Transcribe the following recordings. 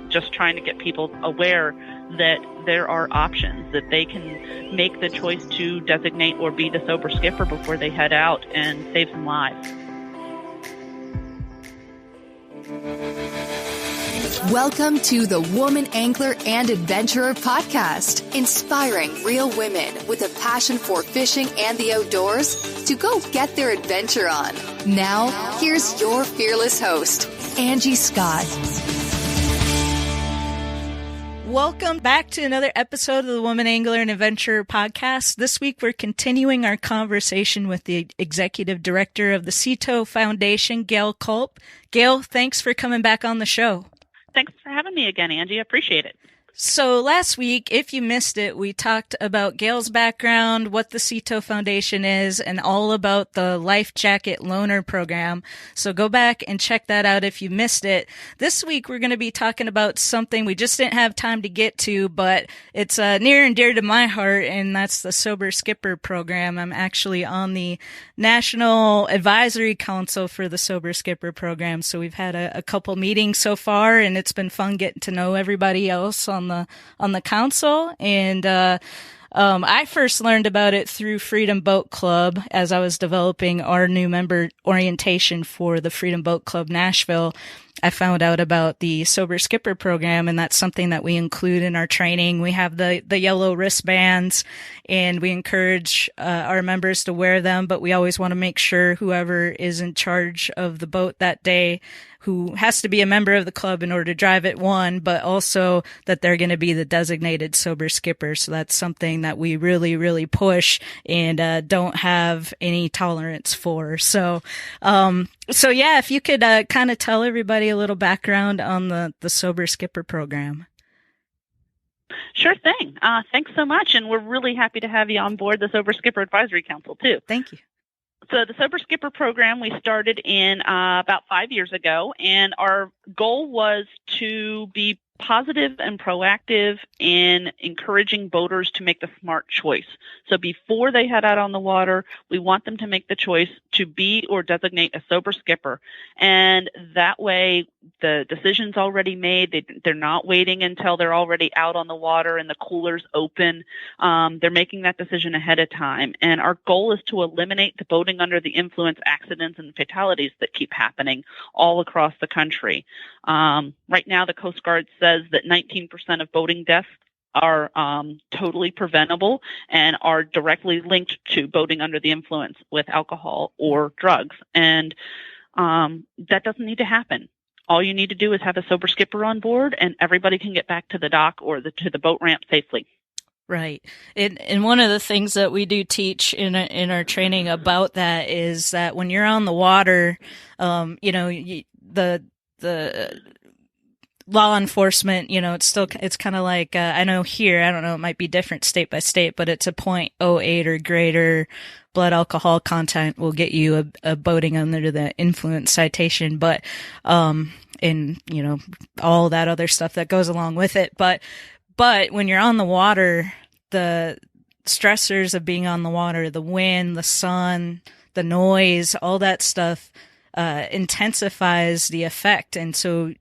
just trying to get people aware that there are options, that they can make the choice to designate or be the sober skipper before they head out and save some lives. Welcome to the Woman Angler and Adventurer podcast, inspiring real women with a passion for fishing and the outdoors to go get their adventure on. Now, here's your fearless host, Angie Scott. Welcome back to another episode of the Woman Angler and Adventurer podcast. This week, we're continuing our conversation with the Executive Director of the CETO Foundation, Gail Kulp. Gail, thanks for coming back on the show. Thanks for having me again, Angie. I appreciate it. So last week, if you missed it, we talked about Gail's background, what the CETO Foundation is, and all about the Life Jacket Loaner program. So go back and check that out if you missed it. This week, we're going to be talking about something we just didn't have time to get to, but it's near and dear to my heart, and that's the Sober Skipper program. I'm actually on the National Advisory Council for the Sober Skipper program. So we've had a couple meetings so far, and it's been fun getting to know everybody else on the council. And I first learned about it through Freedom Boat Club as I was developing our new member orientation for the Freedom Boat Club Nashville. I found out about the Sober Skipper program, and that's something that we include in our training. We have the yellow wristbands, and we encourage our members to wear them, but we always want to make sure whoever is in charge of the boat that day, who has to be a member of the club in order to drive it, one, but also that they're going to be the designated sober skipper. So that's something that we really, really push and don't have any tolerance for. So yeah, if you could kind of tell everybody a little background on the Sober Skipper program. Sure thing. Thanks so much. And we're really happy to have you on board the Sober Skipper Advisory Council, too. Thank you. So the Sober Skipper program we started in about 5 years ago, and our goal was to be positive and proactive in encouraging boaters to make the smart choice. So before they head out on the water, we want them to make the choice to be or designate a sober skipper. And that way, the decision's already made. They're not waiting until they're already out on the water and the cooler's open. They're making that decision ahead of time. And our goal is to eliminate the boating under the influence accidents and fatalities that keep happening all across the country. Right now, the Coast Guard says that 19% of boating deaths are totally preventable and are directly linked to boating under the influence with alcohol or drugs. And that doesn't need to happen. All you need to do is have a sober skipper on board, and everybody can get back to the dock or to the boat ramp safely. Right. And one of the things that we do teach in our training about that is that when you're on the water, the law enforcement, it's kind of like, I know here, I don't know, it might be different state by state, but it's a 0.08 or greater blood alcohol content will get you a boating under the influence citation, but, and, all that other stuff that goes along with it. But when you're on the water, the stressors of being on the water, the wind, the sun, the noise, all that stuff, intensifies the effect. And so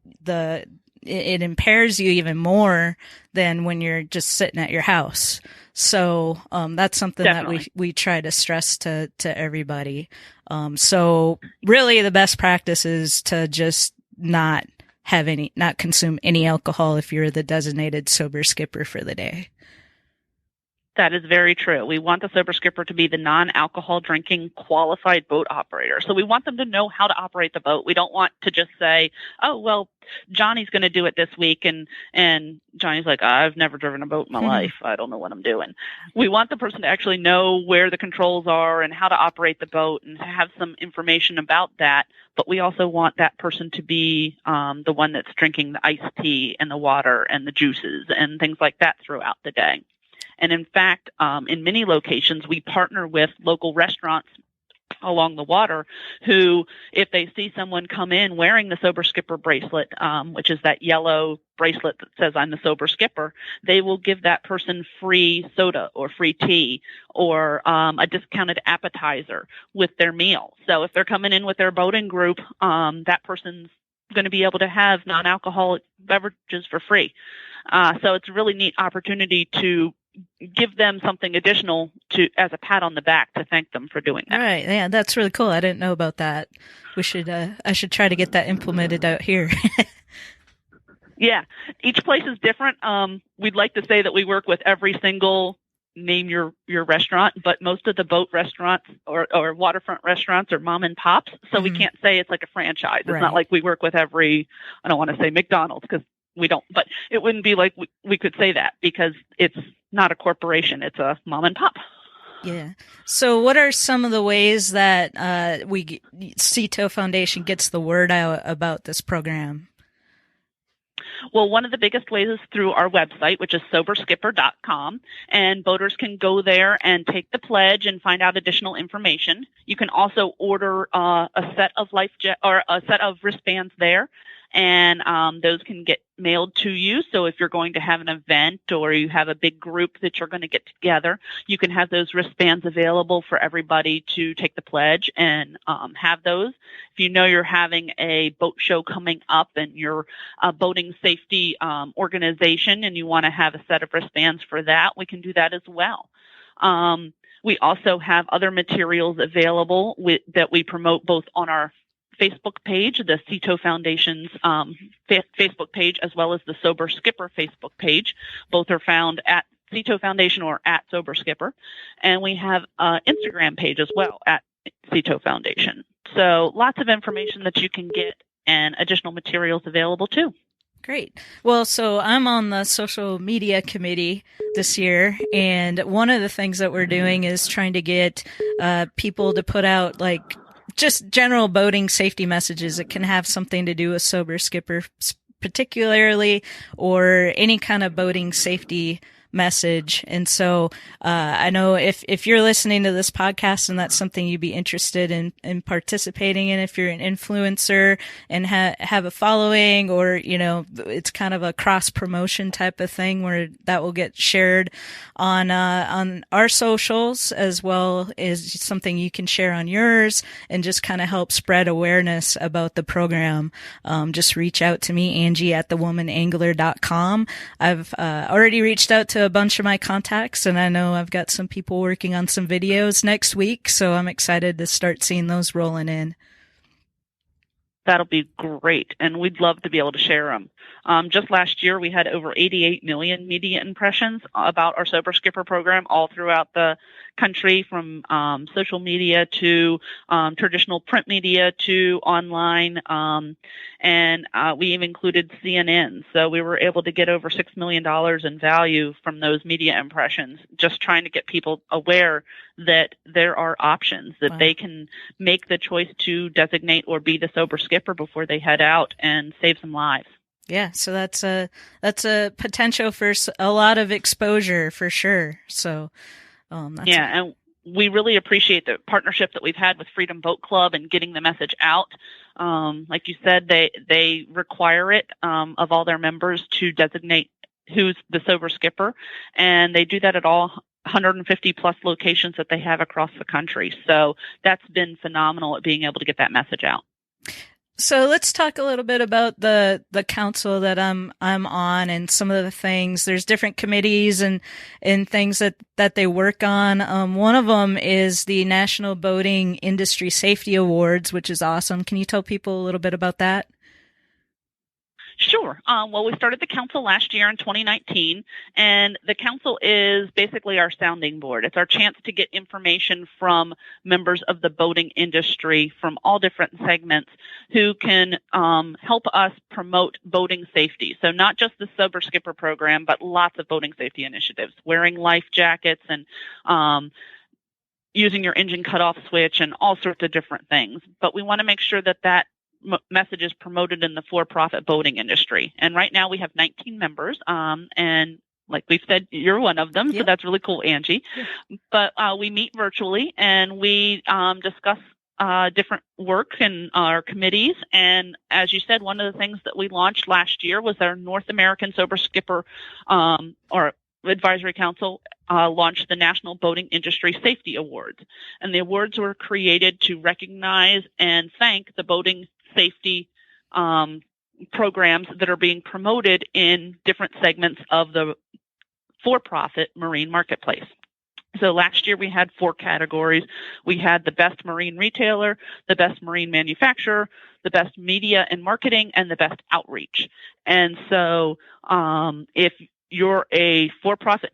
it impairs you even more than when you're just sitting at your house. So, that's something Definitely. that we try to stress to everybody. So really the best practice is to just not consume any alcohol if you're the designated sober skipper for the day. That is very true. We want the sober skipper to be the non-alcohol drinking qualified boat operator. So we want them to know how to operate the boat. We don't want to just say, oh, well, Johnny's going to do it this week. And Johnny's like, I've never driven a boat in my life. I don't know what I'm doing. We want the person to actually know where the controls are and how to operate the boat and to have some information about that. But we also want that person to be the one that's drinking the iced tea and the water and the juices and things like that throughout the day. And in fact, in many locations, we partner with local restaurants along the water who, if they see someone come in wearing the Sober Skipper bracelet, which is that yellow bracelet that says I'm the Sober Skipper, they will give that person free soda or free tea or a discounted appetizer with their meal. So if they're coming in with their boating group, that person's going to be able to have non-alcoholic beverages for free. So it's a really neat opportunity to give them something additional as a pat on the back to thank them for doing that. Right. Yeah, that's really cool. I didn't know about that. I should try to get that implemented out here. Yeah. Each place is different. We'd like to say that we work with every single name your restaurant, but most of the boat restaurants or waterfront restaurants are mom and pops. So we can't say it's like a franchise. It's not like we work with every, I don't want to say McDonald's because we don't, but it wouldn't be like we could say that because it's not a corporation. It's a mom and pop. Yeah. So what are some of the ways that CETO Foundation gets the word out about this program? Well, one of the biggest ways is through our website, which is soberskipper.com, and boaters can go there and take the pledge and find out additional information. You can also order a set of a set of wristbands there, and those can get mailed to you. So if you're going to have an event or you have a big group that you're going to get together, you can have those wristbands available for everybody to take the pledge and have those. If you know you're having a boat show coming up and you're a boating safety organization and you want to have a set of wristbands for that, we can do that as well. We also have other materials available that we promote both on our Facebook page, the CETO Foundation's Facebook page, as well as the Sober Skipper Facebook page. Both are found at CETO Foundation or at Sober Skipper. And we have an Instagram page as well at CETO Foundation. So lots of information that you can get and additional materials available too. Great. Well, so I'm on the social media committee this year, and one of the things that we're doing is trying to get people to put out just general boating safety messages. It can have something to do with Sober Skipper particularly, or any kind of boating safety message. And so I know if you're listening to this podcast and that's something you'd be interested in participating in, if you're an influencer and have a following, or it's kind of a cross promotion type of thing where that will get shared on our socials, as well as something you can share on yours and just kind of help spread awareness about the program. Just reach out to me, Angie at thewomanangler.com. I've already reached out to a bunch of my contacts, and I know I've got some people working on some videos next week, so I'm excited to start seeing those rolling in. That'll be great, and we'd love to be able to share them. Just last year, we had over 88 million media impressions about our Sober Skipper program all throughout the country, from social media to traditional print media to online, and we even included CNN. So we were able to get over $6 million in value from those media impressions, just trying to get people aware that there are options, that they can make the choice to designate or be the Sober Skipper before they head out and save some lives. Yeah, so that's a potential for a lot of exposure for sure. So, and we really appreciate the partnership that we've had with Freedom Boat Club and getting the message out. Like you said, they require it of all their members to designate who's the Sober Skipper, and they do that at all 150 plus locations that they have across the country. So that's been phenomenal at being able to get that message out. So let's talk a little bit about the council that I'm on and some of the things. There's different committees and things that they work on. One of them is the National Boating Industry Safety Awards, which is awesome. Can you tell people a little bit about that? Sure. Well, we started the council last year in 2019, and the council is basically our sounding board. It's our chance to get information from members of the boating industry from all different segments who can help us promote boating safety. So not just the Sober Skipper program, but lots of boating safety initiatives, wearing life jackets and using your engine cutoff switch and all sorts of different things. But we want to make sure that message is promoted in the for-profit boating industry. And right now we have 19 members, and like we've said, you're one of them, so that's really cool, Angie. Yeah. But we meet virtually, and we discuss different work in our committees. And as you said, one of the things that we launched last year was our North American Sober Skipper or Advisory Council launched the National Boating Industry Safety Awards. And the awards were created to recognize and thank the boating safety programs that are being promoted in different segments of the for-profit marine marketplace. So last year we had 4 categories. We had the best marine retailer, the best marine manufacturer, the best media and marketing, and the best outreach. And so if you're a for-profit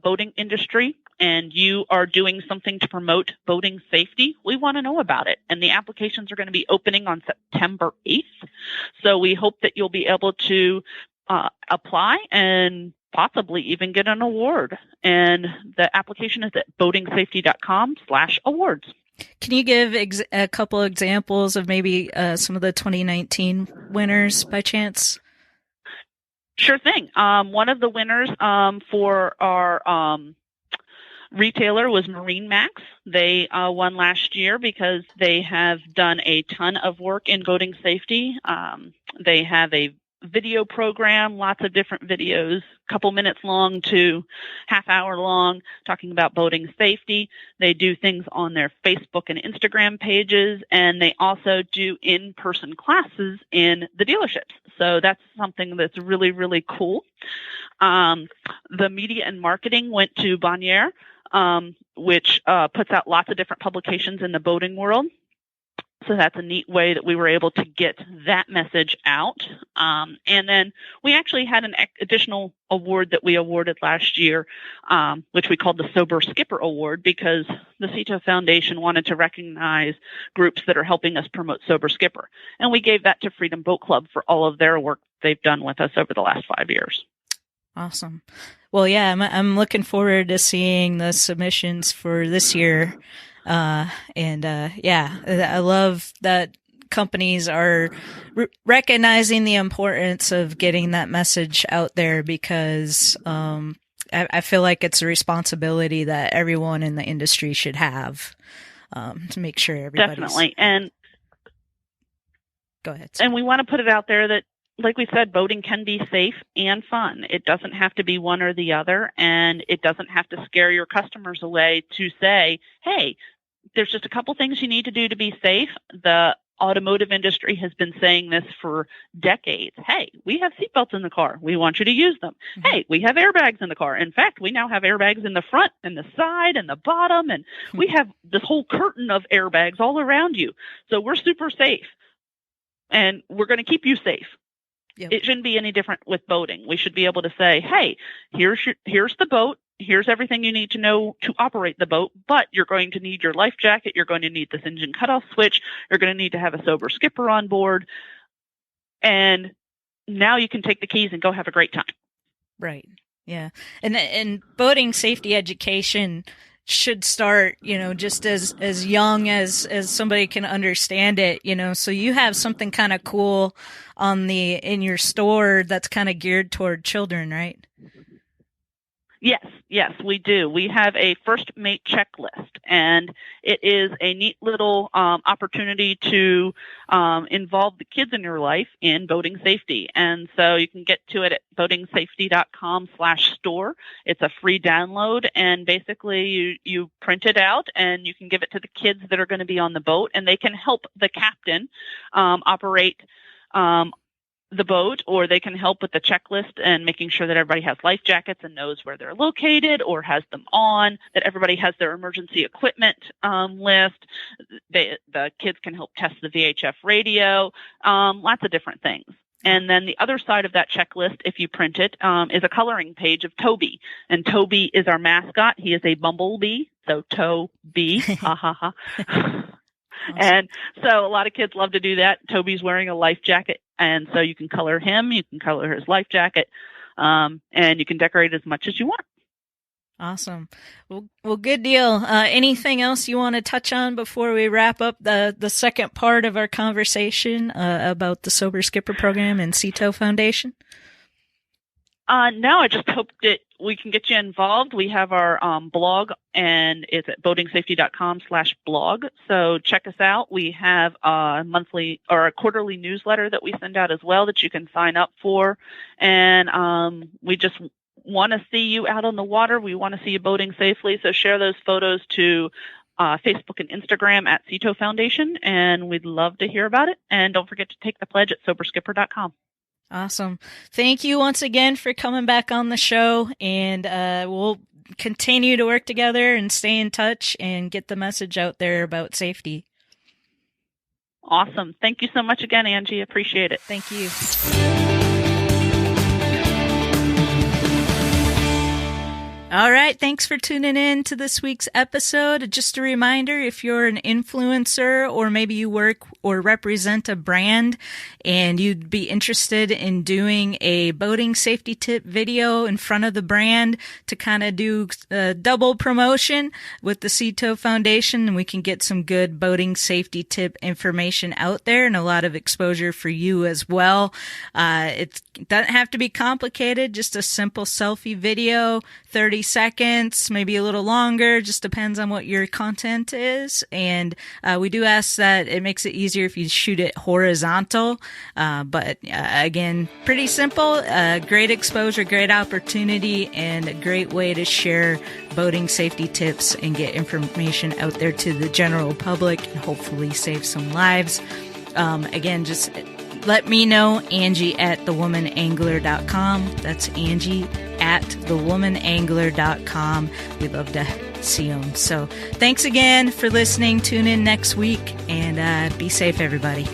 boating industry and you are doing something to promote boating safety, we want to know about it. And the applications are going to be opening on September 8th. So we hope that you'll be able to apply and possibly even get an award. And the application is at boatingsafety.com/awards. Can you give a couple examples of maybe some of the 2019 winners by chance? Sure thing. One of the winners for our retailer was Marine Max. They won last year because they have done a ton of work in boating safety. They have a video program, lots of different videos, couple minutes long to half hour long, talking about boating safety. They do things on their Facebook and Instagram pages, and they also do in-person classes in the dealerships. So that's something that's really, really cool. The media and marketing went to Bonnier, which puts out lots of different publications in the boating world. So that's a neat way that we were able to get that message out. And then we actually had an additional award that we awarded last year, which we called the Sober Skipper Award, because the CETO Foundation wanted to recognize groups that are helping us promote Sober Skipper. And we gave that to Freedom Boat Club for all of their work they've done with us over the last 5 years. Awesome. Well, yeah, I'm looking forward to seeing the submissions for this year. Yeah, I love that companies are recognizing the importance of getting that message out there, because I feel like it's a responsibility that everyone in the industry should have to make sure everybody's... Definitely. And go ahead. And we want to put it out there that, like we said, boating can be safe and fun. It doesn't have to be one or the other, and it doesn't have to scare your customers away to say, hey, there's just a couple things you need to do to be safe. The automotive industry has been saying this for decades. Hey, we have seatbelts in the car. We want you to use them. Mm-hmm. Hey, we have airbags in the car. In fact, we now have airbags in the front and the side and the bottom, and we have this whole curtain of airbags all around you. So we're super safe, and we're going to keep you safe. Yep. It shouldn't be any different with boating. We should be able to say, hey, here's the boat. Here's everything you need to know to operate the boat, but you're going to need your life jacket. You're going to need this engine cutoff switch. You're going to need to have a sober skipper on board. And now you can take the keys and go have a great time. Right. Yeah. And boating safety education should start, just as young as somebody can understand it, so you have something kind of cool in your store that's kind of geared toward children, right? Yes, we do. We have a first mate checklist, and it is a neat little opportunity to involve the kids in your life in boating safety. And so you can get to it at boatingsafety.com/store. It's a free download, and basically you print it out and you can give it to the kids that are going to be on the boat, and they can help the captain operate the boat, or they can help with the checklist and making sure that everybody has life jackets and knows where they're located or has them on, that everybody has their emergency equipment list. The kids can help test the VHF radio, lots of different things. And then the other side of that checklist, if you print it, is a coloring page of Toby. And Toby is our mascot. He is a bumblebee, so Toby. Ha ha ha. Awesome. And so a lot of kids love to do that. Toby's wearing a life jacket, and so you can color him, you can color his life jacket, and you can decorate as much as you want. Awesome. Well, good deal. Anything else you want to touch on before we wrap up the second part of our conversation about the Sober Skipper program and CETO Foundation? No, I just hope that we can get you involved. We have our blog, and it's at boatingsafety.com/blog. So check us out. We have a monthly or a quarterly newsletter that we send out as well that you can sign up for. And we just want to see you out on the water. We want to see you boating safely. So share those photos to Facebook and Instagram at Cito Foundation, and we'd love to hear about it. And don't forget to take the pledge at SoberSkipper.com. Awesome. Thank you once again for coming back on the show, and we'll continue to work together and stay in touch and get the message out there about safety. Awesome. Thank you so much again, Angie. Appreciate it. Thank you. All right. Thanks for tuning in to this week's episode. Just a reminder, if you're an influencer or maybe you work or represent a brand and you'd be interested in doing a boating safety tip video in front of the brand to kind of do a double promotion with the Cito Foundation, and we can get some good boating safety tip information out there and a lot of exposure for you as well. It doesn't have to be complicated, just a simple selfie video, 30 seconds, maybe a little longer, just depends on what your content is. And we do ask that it makes it easier if you shoot it horizontal. But again, pretty simple, great exposure, great opportunity, and a great way to share boating safety tips and get information out there to the general public and hopefully save some lives. Again, just let me know, Angie at thewomanangler.com. That's Angie at thewomanangler.com. We'd love to see them. So thanks again for listening. Tune in next week and be safe, everybody.